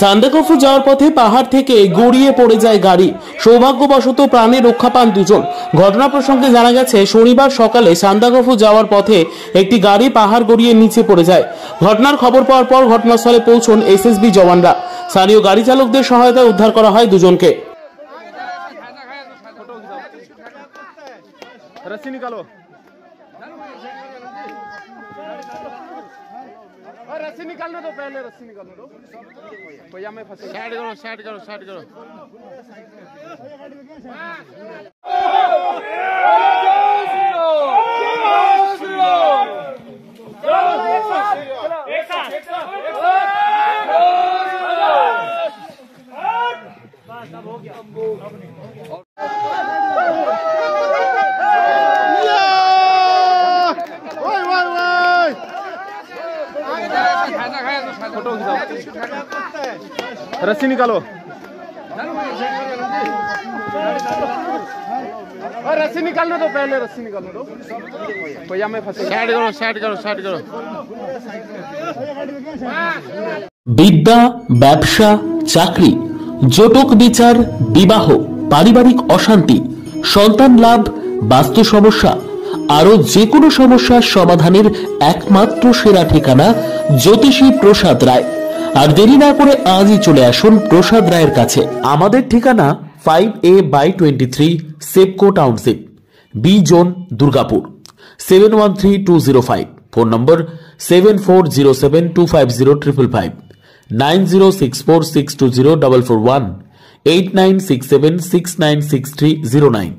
সান্দাকফু যাওয়ার পথে পাহাড় থেকে গড়িয়ে পড়ে যায় গাড়ি। সৌভাগ্যবশত প্রাণে রক্ষা পান দুজন। ঘটনা প্রসঙ্গে জানা গেছে, শনিবার সকালে সান্দাকফু যাওয়ার পথে একটি গাড়ি পাহাড় গড়িয়ে নিচে পড়ে যায়। ঘটনার খবর পাওয়ার পর ঘটনাস্থলে পৌঁছন এসএসবি জওয়ানরা। স্থানীয় গাড়ি চালকদের সহায়তায় উদ্ধার করা হয় দুজনকে। रस्सी निकालो, रस्सी निकालने दो, पहले रस्सी निकालने दो भैया, मैं फंसे। साइड करो, साइड करो, साइड करो। फोटो खिंचाओ, रस्सी निकालो, रस्सी निकालने दो, पहले रस्सी निकालने दो भैया, मैं फंसे। साइड करो, साइड करो, साइड करो। বিদ্যা, ব্যবসা, চাকরি, জটক বিচার, বিবাহ, পারিবারিক অশান্তি, সন্তান লাভ, বাস্তু সমস্যা, আরো যে কোনো সমস্যার সমাধানের একমাত্র সেরা ঠিকানা জ্যোতিষী প্রসাদ রায়। আর দেরি না করে আজই চলে আসুন প্রসাদ রায়ের কাছে। আমাদের ঠিকানা 5A/23 সেপকো township, B zone, Durgapur, 713205। Phone number 7407250555, 9064620441, 8967696309।